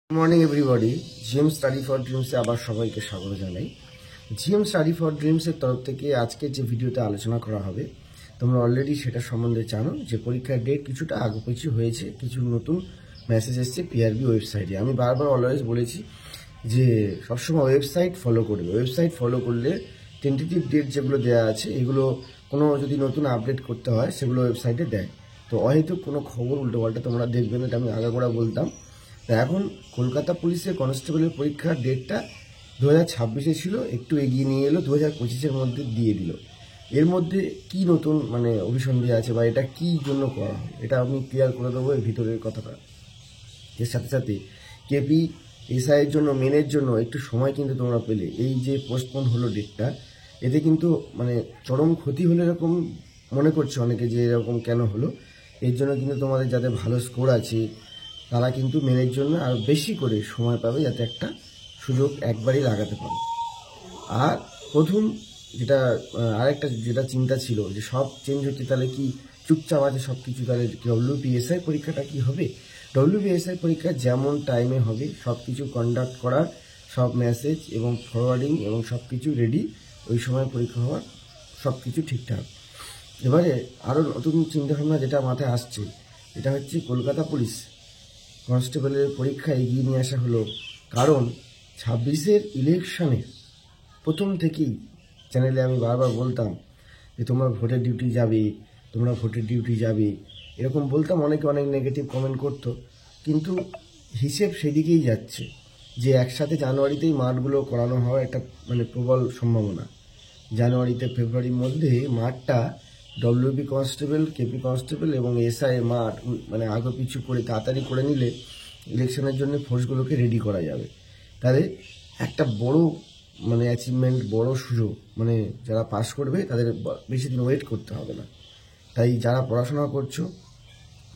Good morning everybody. GM study for ড্রিমসে আবার সবাইকে স্বাগত জানাই। জিএম স্টাডি ফর ড্রিমসের তরফ থেকে আজকে যে ভিডিওতে আলোচনা করা হবে, তোমরা অলরেডি সেটা সম্বন্ধে জানো যে পরীক্ষার ডেট কিছুটা আগুপিছু হয়েছে, কিছু নতুন মেসেজ এসছে পিআরবি ওয়েবসাইটে। আমি বারবার অলওয়েজ বলেছি যে সবসময় ওয়েবসাইট ফলো করবে। ওয়েবসাইট ফলো করলে টেন্টেটিভ ডেট যেগুলো দেওয়া আছে এগুলো কোনো যদি নতুন আপডেট করতে হয় সেগুলো ওয়েবসাইটে দেয়। তো অহেতুক কোনো খবর উল্টোপাল্টা তোমরা দেখবে না, এটা আমি আগাগোড়া বলতাম। তা এখন কলকাতা পুলিশের কনস্টেবলের পরীক্ষার ডেটটা 2026-এ ছিল, একটু এগিয়ে নিয়ে এলো 2025-এর মধ্যে দিয়ে দিল। এর মধ্যে কি নতুন অভিসন্ধি আছে বা এটা কি জন্য করা হয় এটা আমি ক্লিয়ার করে দেবো এর ভিতরের কথাটা। এর সাথে সাথে কেপি এসআইয়ের জন্য মেনের জন্য একটু সময় কিন্তু তোমরা পেলে। এই যে পোস্টপোন হলো ডেটটা, এতে কিন্তু চরম ক্ষতি হলো এরকম মনে করছে অনেকে যে এরকম কেন হলো। এর জন্য কিন্তু তোমাদের যাদের ভালো স্কোর আছে তারা কিন্তু মেনের জন্য আর বেশি করে সময় পাবে, যাতে একটা সুযোগ একবারই লাগাতে পারে। আর প্রথম আরেকটা যেটা চিন্তা ছিল যে সব চেঞ্জ হচ্ছে, তাহলে কি চুপচাপ আছে সব কিছু, তাহলে ডব্লিউপিএসআই পরীক্ষাটা কি হবে? ডব্লিউপিএসআই পরীক্ষা যেমন টাইমে হবে সব কিছু কন্ডাক্ট করার, সব মেসেজ এবং ফরওয়ার্ডিং এবং সব কিছু রেডি, ওই সময় পরীক্ষা হওয়ার সব কিছু ঠিকঠাক। এবারে আরও নতুন চিন্তাভাবনা যেটা মাথায় আসছে, এটা হচ্ছে কলকাতা পুলিশ কনস্টেবলের পরীক্ষা এগিয়ে নিয়ে আসা হলো, কারণ 26-এর ইলেকশনের প্রথম থেকেই চ্যানেলে আমি বারবার বলতাম যে তোমরা ভোটের ডিউটি যাবে, এরকম বলতাম। অনেকে অনেক নেগেটিভ কমেন্ট করতো, কিন্তু হিসেব সেদিকেই যাচ্ছে যে একসাথে জানুয়ারিতেই মাঠগুলো করানো হওয়ার একটা প্রবল সম্ভাবনা। জানুয়ারিতে ফেব্রুয়ারির মধ্যে মাঠটা ডব্লিউবি কনস্টেবল, কেপি কনস্টেবল এবং এসআই মাঠ আগে পিছু করে তাড়াতাড়ি করে নিলে ইলেকশনের জন্য ফোর্সগুলোকে রেডি করা যাবে। তাহলে একটা বড় অ্যাচিভমেন্ট, বড় সুযোগ, যারা পাস করবে তাদের বেশি দিন ওয়েট করতে হবে না। তাই যারা পড়াশোনা করছো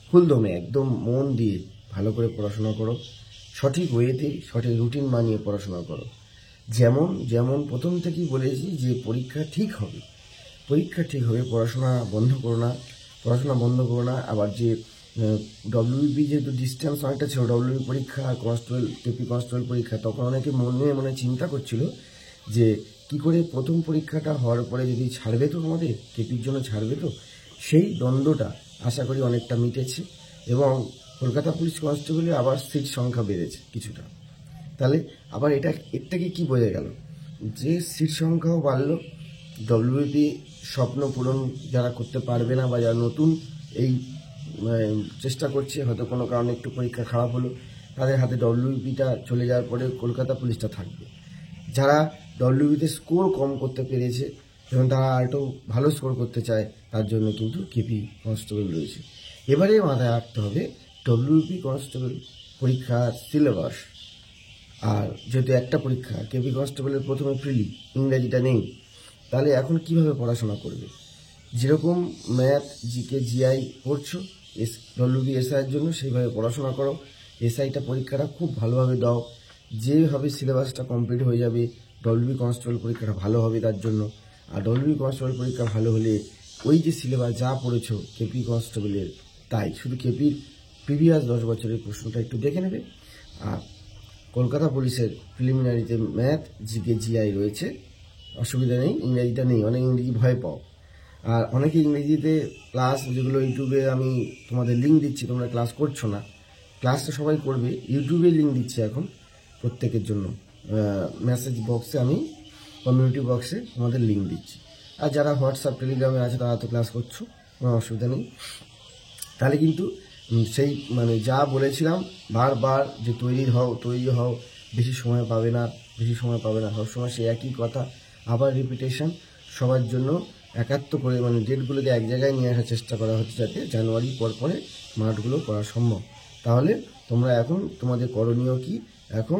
ফুলদমে একদম মন দিয়ে ভালো করে পড়াশোনা করো, সঠিক ওয়েতে সঠিক রুটিন মানিয়ে পড়াশোনা করো। যেমন প্রথম থেকেই বলেছি যে পরীক্ষা ঠিক হবে, পড়াশোনা বন্ধ করো না। আবার যে ডব্লিউবি যেহেতু ডিস্টেন্স অনেকটা ছিল, ডব্লিউবি পরীক্ষা আর কেপি কনস্টেবল পরীক্ষা, তখন অনেকে মনে চিন্তা করছিল যে কি করে প্রথম পরীক্ষাটা হওয়ার পরে যদি ছাড়বে তো আমাদের কেপির জন্য ছাড়বে তো, সেই দ্বন্দ্বটা আশা করি অনেকটা মিটেছে এবং কলকাতা পুলিশ কনস্টেবলে আবার সিট সংখ্যা বেড়েছে কিছুটা। তাহলে আবার এর থেকে কী বোঝা গেল যে সিট সংখ্যাও বাড়লো। ডব্লিউবি স্বপ্ন পূরণ যারা করতে পারবে না বা যারা নতুন এই চেষ্টা করছে, হয়তো কোনো কারণে একটু পরীক্ষা খারাপ হলো, তাদের হাতে ডব্লিউবিটা চলে যাওয়ার পরে কলকাতা পুলিশটা থাকবে। যারা ডব্লিউবিতে স্কোর কম করতে পেরেছে এবং তারা আরেকটু ভালো স্কোর করতে চায়, তার জন্য কিন্তু কেপি কনস্টেবল রয়েছে। এবারে মাথায় রাখতে হবে ডব্লিউবি কনস্টেবল পরীক্ষার সিলেবাস। আর যেহেতু একটা পরীক্ষা, কেপি কনস্টেবলের প্রথমে প্রিলি, ইংরাজিটা নেই, তাহলে এখন কিভাবে পড়াশোনা করবে? যেরকম ম্যাথ, জিকে, জিআই পড়ছো ডব্লিউবি এসআইয়ের জন্য, সেইভাবে পড়াশোনা করো। এসআইটা পরীক্ষাটা খুব ভালোভাবে দাও, যেভাবে সিলেবাসটা কমপ্লিট হয়ে যাবে ডব্লিউবি কনস্টেবল পরীক্ষাটা ভালো হবে তার জন্য। আর ডব্লিউবি কনস্টেবল পরীক্ষা ভালো হলে ওই যে সিলেবাস যা পড়েছো কেপি কনস্টেবলের, তাই শুধু কেপির প্রিভিয়াস 10 বছরের প্রশ্নটা একটু দেখে নেবে। আর কলকাতা পুলিশের প্রিলিমিনারিতে ম্যাথ, জিকে, জিআই রয়েছে, অসুবিধা নেই। ইংরেজিটা নেই, অনেক ইংরেজি ভয় পাও। আর অনেকে ইংরেজিতে ক্লাস, যেগুলো ইউটিউবে আমি তোমাদের লিঙ্ক দিচ্ছি, তোমরা ক্লাস করছো না, ক্লাসটা সবাই করবে। ইউটিউবে লিঙ্ক দিচ্ছি এখন প্রত্যেকের জন্য, মেসেজ বক্সে আমি কমিউনিটি বক্সে তোমাদের লিঙ্ক দিচ্ছি। আর যারা হোয়াটসঅ্যাপ টেলিগ্রামে আছে তারা তো ক্লাস করছো, কোনো অসুবিধা নেই। তাহলে কিন্তু সেই যা বলেছিলাম বারবার যে তৈরি হও, বেশি সময় পাবে না, সবসময় সেই একই কথা, আবার রিপিটেশন। সবার জন্য একাত্ম করে ডেটগুলোকে এক জায়গায় নিয়ে আসার চেষ্টা করা হচ্ছে, যাতে জানুয়ারি পরে মাঠগুলো করা সম্ভব। তাহলে তোমরা এখন তোমাদের করণীয় কি? এখন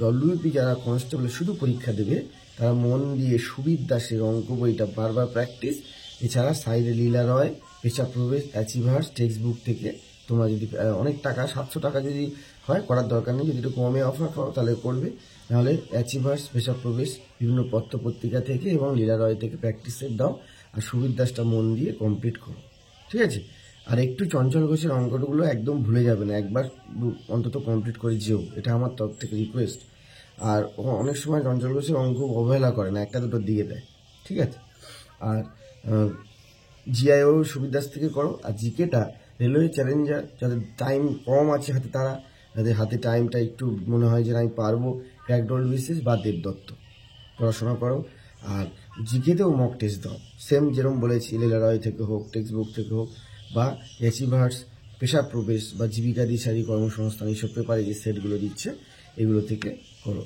ডব্লিউপি যারা কনস্টেবল শুধু পরীক্ষা দেবে, তারা মন দিয়ে সুবীর দাসের অঙ্ক বইটা বারবার প্র্যাকটিস, এছাড়া সাইডে লীলা রয়, পেশা প্রবেশ, অ্যাচিভার্স টেক্সট বুক থেকে তোমরা যদি অনেক টাকা 700 টাকা যদি হয় করার দরকার নেই, যদি একটু কমে অফার পাও তাহলে করবে, নাহলে অ্যাচিভার্স, পেশা প্রবেশ, বিভিন্ন পত্রপত্রিকা থেকে এবং লীলা রয় থেকে প্র্যাকটিস সেট দাও, আর সুবীর দাসটা মন দিয়ে কমপ্লিট করো, ঠিক আছে? আর একটু চঞ্চল ঘোষের অঙ্কগুলো একদম ভুলে যাবে না, একবার অন্তত কমপ্লিট করে যেও, এটা আমার তরফ থেকে রিকোয়েস্ট। আর অনেক সময় চঞ্চল ঘোষের অঙ্ক অবহেলা করে না, একটা দুটো দিয়ে দেয়, ঠিক আছে। আর জিআইও সুবিধাস থেকে করো। আর জিকেটা রেলওয়ে চ্যালেঞ্জার, যাদের টাইম কম আছে হাতে, তারা যাদের হাতে টাইমটা একটু মনে হয় যে আমি পারবো, ক্র্যাকডল বিশেষ বা দেবদত্ত পড়াশোনা করো। আর জিকেতেও মক টেস্ট দাও, সেম যেরকম বলেছি, লেলারয় থেকে হোক, টেক্সট বুক থেকে হোক, বা অ্যাচিভার্স, পেশা প্রবেশ বা জীবিকা দিশারি কর্মসংস্থান, এইসব পেপারে যে সেটগুলো দিচ্ছে এগুলো থেকে করো।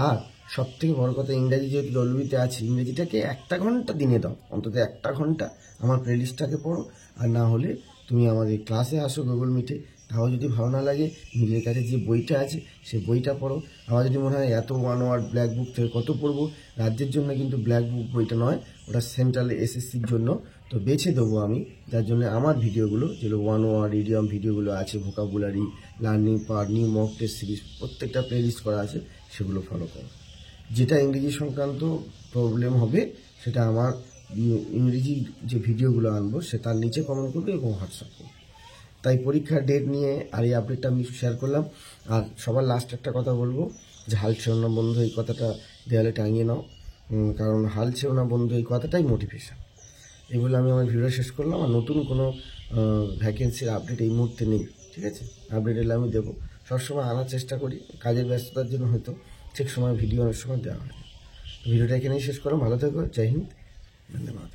আর সব থেকে বড় কথা, ইংরাজি যেহেতু ডব্লিউবিতে আছে, ইংরেজিটাকে 1 ঘন্টা দিনে দাও, অন্তত 1 ঘন্টা আমার প্লেলিস্টটাকে পড়ো। আর না হলে তুমি আমাদের ক্লাসে আসো গুগল মিটে, তাও যদি ভালো না লাগে নিজের কাছে যে বইটা আছে সেই বইটা পড়ো। আমার যদি মনে হয় এত 1 ওয়ার্ড ব্ল্যাক বুক থেকে কত পড়বো, রাজ্যের জন্য কিন্তু ব্ল্যাক বুক বইটা নয়, ওটা সেন্ট্রাল এসএসসির জন্য, তো বেছে দেবো আমি। যার জন্য আমার ভিডিওগুলো, যেগুলো 1 ওয়ার্ড ইডিয়ম ভিডিওগুলো আছে, vocabulary, learning part, new mock test series, প্রত্যেকটা প্লেলিস্ট করা আছে, সেগুলো ফলো করো। যেটা ইংরেজি সংক্রান্ত প্রবলেম হবে সেটা আমার ইংরেজি যে ভিডিওগুলো আনবো সে তার নিচে কমেন্ট করবে এবং হোয়াটসঅ্যাপ করবে। তাই পরীক্ষার ডেট নিয়ে আর এই আপডেটটা আমি শেয়ার করলাম। আর সবার লাস্ট একটা কথা বলবো, যে হাল ছেড়ো না বন্ধু, এই কথাটা দেওয়ালে টাঙিয়ে নাও, কারণ হাল ছেড়ো না বন্ধু এই কথাটাই মোটিভেশন। এগুলো আমি আমার ভিডিও শেষ করলাম। আর নতুন কোনো ভ্যাকেন্সির আপডেট এই মুহূর্তে নেই, ঠিক আছে। আপডেট এলে আমি দেবো, সবসময় আনার চেষ্টা করি, কাজের ব্যস্ততার জন্য হয়তো ঠিক সময় ভিডিও অনেক সময় দেওয়া হয়। ভিডিওটা এখানেই শেষ করলাম, ভালো থেকো, জয় হিন্দ, ধন্যবাদ।